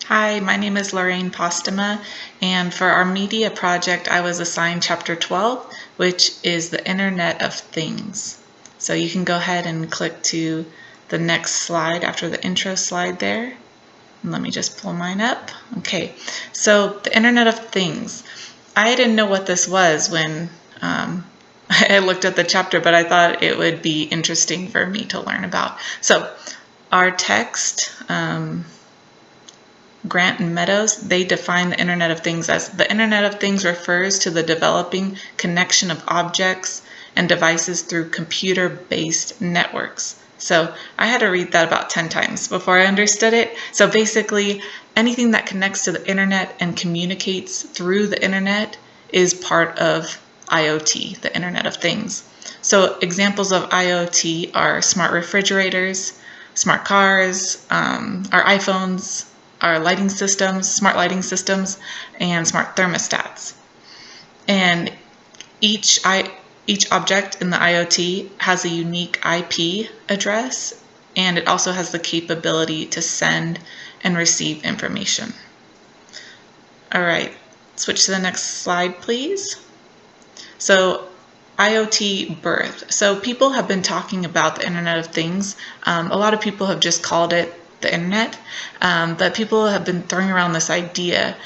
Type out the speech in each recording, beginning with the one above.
Hi, my name is Lorraine Postema, and for our media project, I was assigned Chapter 12, which is the Internet of Things. So you can go ahead and click to the next slide after the intro slide there. And let me just pull mine up. Okay, so the Internet of Things. I didn't know what this was when I looked at the chapter, but I thought it would be interesting for me to learn about. So our text, Grant and Meadows, they define the Internet of Things as the Internet of Things refers to the developing connection of objects and devices through computer-based networks. So I had to read that about 10 times before I understood it. So basically, anything that connects to the internet and communicates through the internet is part of IoT, the Internet of Things. So examples of IoT are smart refrigerators, smart cars, our iPhones, our lighting systems, smart lighting systems, and smart thermostats. And each object in the IoT has a unique IP address, and it also has the capability to send and receive information. All right, switch to the next slide, please. So IoT birth. So people have been talking about the Internet of Things. A lot of people have just called it the internet, but people have been throwing around this idea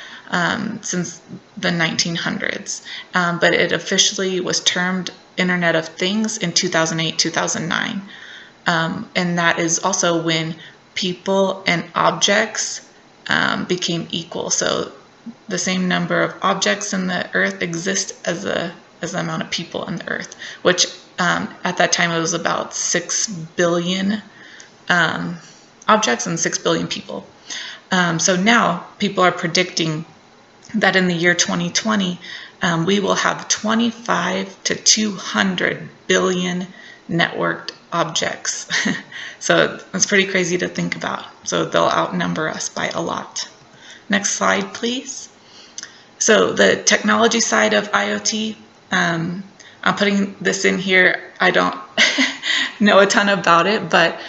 since the 1900s, but it officially was termed Internet of Things in 2008-2009, and that is also when people and objects became equal. So the same number of objects in the earth exist as the amount of people in the earth, which at that time it was about 6 billion objects and 6 billion people. So now people are predicting that in the year 2020, we will have 25 to 200 billion networked objects. So it's pretty crazy to think about. So they'll outnumber us by a lot. Next slide, please. So the technology side of IoT, I'm putting this in here. I don't know a ton about it, but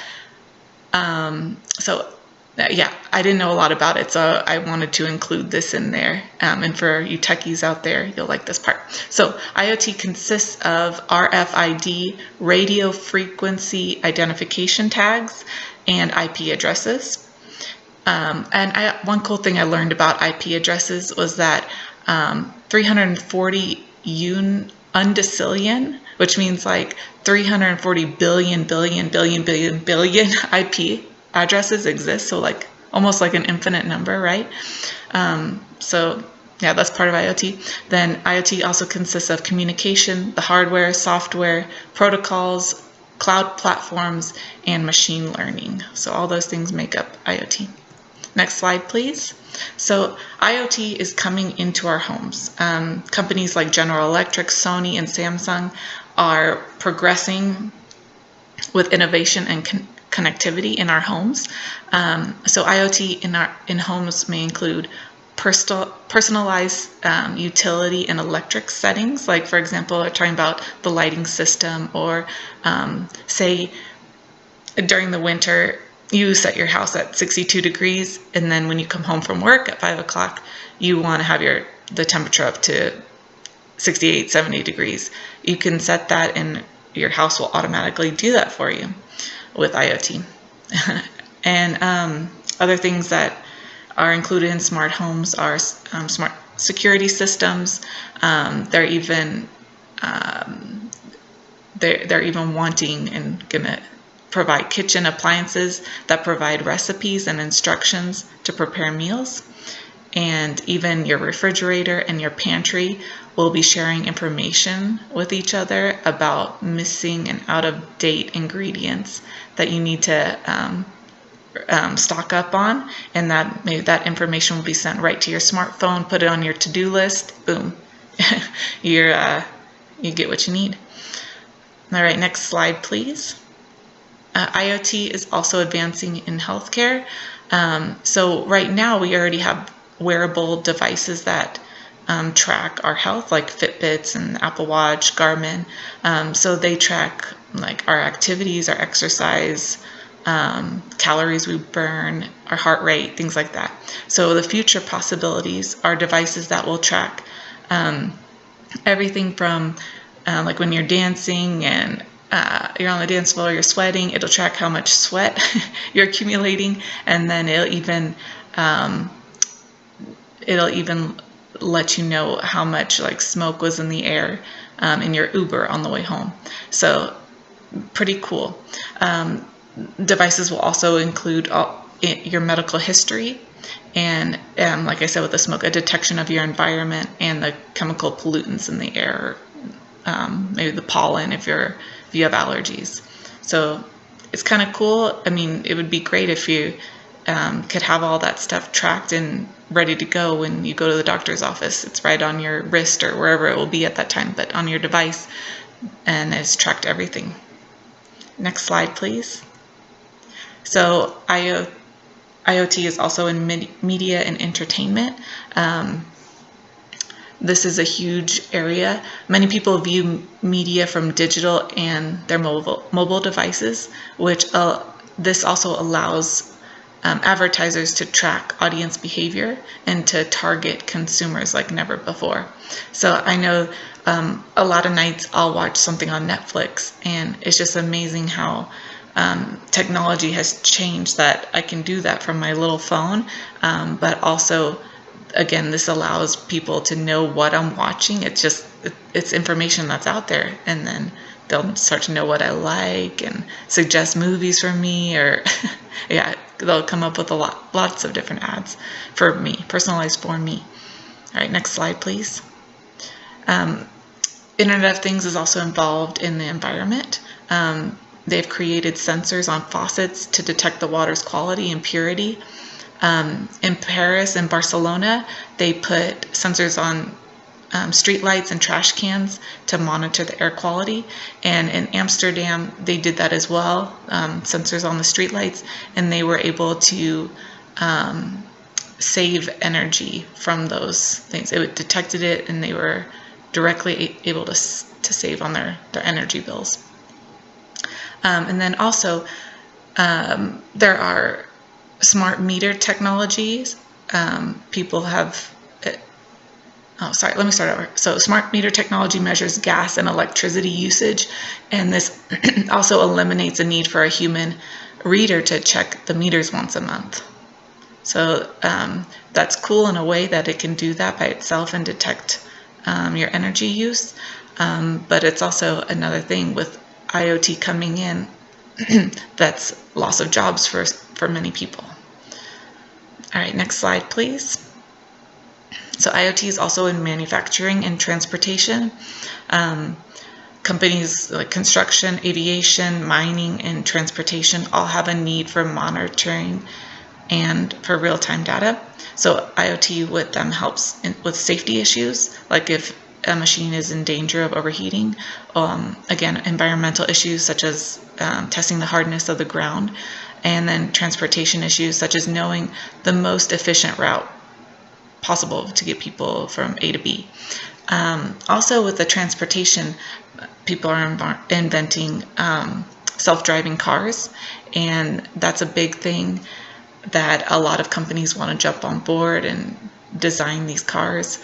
yeah, I didn't know a lot about it, so I wanted to include this in there. And for you techies out there, you'll like this part. So IoT consists of RFID, radio frequency identification tags, and IP addresses. One cool thing I learned about IP addresses was that 340 undecillion, which means like 340 billion IP addresses exist, so like almost like an infinite number, right? So yeah, that's part of IoT. Then IoT also consists of communication, the hardware, software, protocols, cloud platforms, and machine learning. So all those things make up IoT. Next slide, please. So IoT is coming into our homes. Companies like General Electric, Sony, and Samsung are progressing with innovation and connectivity in our homes. So IoT in homes may include personalized utility and electric settings, like for example, we're talking about the lighting system, or say during the winter, you set your house at 62 degrees, and then when you come home from work at 5 o'clock, you want to have the temperature up to 68, 70 degrees. You can set that, and your house will automatically do that for you with IoT. And other things that are included in smart homes are smart security systems. They're even wanting and gonna provide kitchen appliances that provide recipes and instructions to prepare meals. And even your refrigerator and your pantry will be sharing information with each other about missing and out-of-date ingredients that you need to stock up on, and that maybe that information will be sent right to your smartphone. Put it on your to-do list. Boom, you get what you need. All right, next slide, please. IoT is also advancing in healthcare. So right now we already have wearable devices that track our health, like Fitbits and Apple Watch, Garmin. So they track like our activities, our exercise, calories we burn, our heart rate, things like that. So the future possibilities are devices that will track everything from like when you're dancing and you're on the dance floor, you're sweating, it'll track how much sweat you're accumulating, and then it'll even let you know how much like smoke was in the air in your Uber on the way home. So pretty cool. Devices will also include your medical history and like I said with the smoke, a detection of your environment and the chemical pollutants in the air, maybe the pollen if you have allergies. So it's kind of cool. I mean, it would be great if you could have all that stuff tracked and ready to go when you go to the doctor's office. It's right on your wrist or wherever it will be at that time, but on your device, and it's tracked everything. Next slide, please. So IoT is also in media and entertainment. This is a huge area. Many people view media from digital and their mobile devices, which this also allows advertisers to track audience behavior and to target consumers like never before. So I know a lot of nights I'll watch something on Netflix, and it's just amazing how technology has changed that I can do that from my little phone, but also, again, this allows people to know what I'm watching. It's information that's out there, and then they'll start to know what I like and suggest movies for me, or yeah, they'll come up with lots of different ads for me, personalized for me. All right, next slide, please. Internet of Things is also involved in the environment. They've created sensors on faucets to detect the water's quality and purity. In Paris and Barcelona, they put sensors on street lights and trash cans to monitor the air quality. And in Amsterdam, they did that as well, sensors on the street lights, and they were able to save energy from those things. It detected it, and they were directly able to save on their energy bills. And then also, there are smart meter technologies. People have, let me start over. So smart meter technology measures gas and electricity usage, and this also eliminates a need for a human reader to check the meters once a month. So that's cool in a way that it can do that by itself and detect your energy use. But it's also another thing with IoT coming in that's loss of jobs for many people. All right, next slide, please. So IoT is also in manufacturing and transportation. Companies like construction, aviation, mining, and transportation all have a need for monitoring and for real-time data. So IoT with them helps with safety issues, like if a machine is in danger of overheating. Again, environmental issues such as testing the hardness of the ground, and then transportation issues such as knowing the most efficient route possible to get people from A to B. Also with the transportation, people are inventing self-driving cars, and that's a big thing that a lot of companies want to jump on board and design these cars.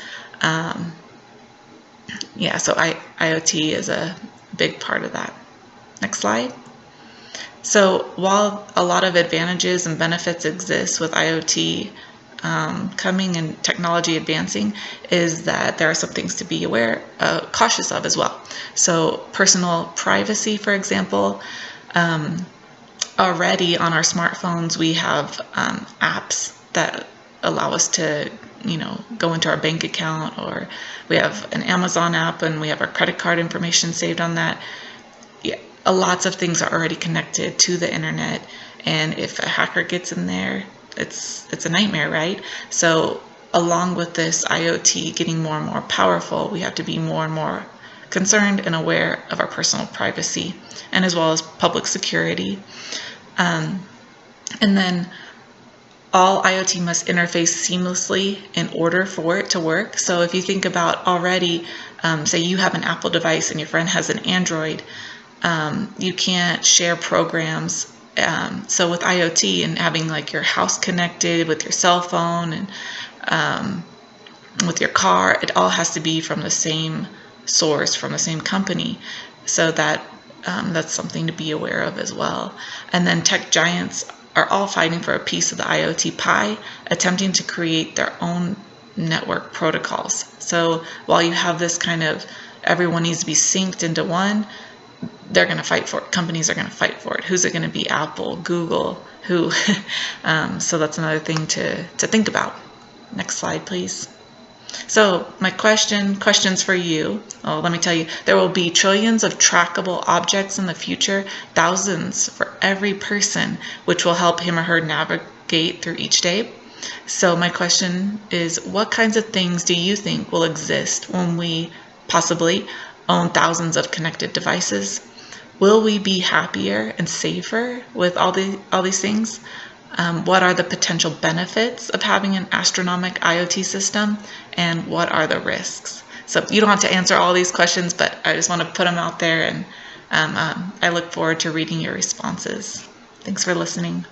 Yeah, so IoT is a big part of that. Next slide. So while a lot of advantages and benefits exist with IoT coming and technology advancing, is that there are some things to be cautious of as well. So personal privacy, for example, already on our smartphones we have apps that allow us to go into our bank account, or we have an Amazon app and we have our credit card information saved on that. Yeah, lots of things are already connected to the internet, and if a hacker gets in there, it's a nightmare, right? So along with this IoT getting more and more powerful, we have to be more and more concerned and aware of our personal privacy, and as well as public security. And then all IoT must interface seamlessly in order for it to work. So if you think about already, say you have an Apple device and your friend has an Android, you can't share programs So with IoT and having like your house connected with your cell phone and with your car, it all has to be from the same source, from the same company. So that's something to be aware of as well. And then tech giants are all fighting for a piece of the IoT pie, attempting to create their own network protocols. So while you have this kind of everyone needs to be synced into one, they're going to fight for it. Companies are going to fight for it. Who's it going to be? Apple, Google, who? So that's another thing to think about. Next slide, please. So my questions for you. Oh, let me tell you, there will be trillions of trackable objects in the future, thousands for every person, which will help him or her navigate through each day. So my question is, what kinds of things do you think will exist when we possibly own thousands of connected devices? Will we be happier and safer with all these things? What are the potential benefits of having an astronomical IoT system, and what are the risks? So you don't have to answer all these questions, but I just want to put them out there, and I look forward to reading your responses. Thanks for listening.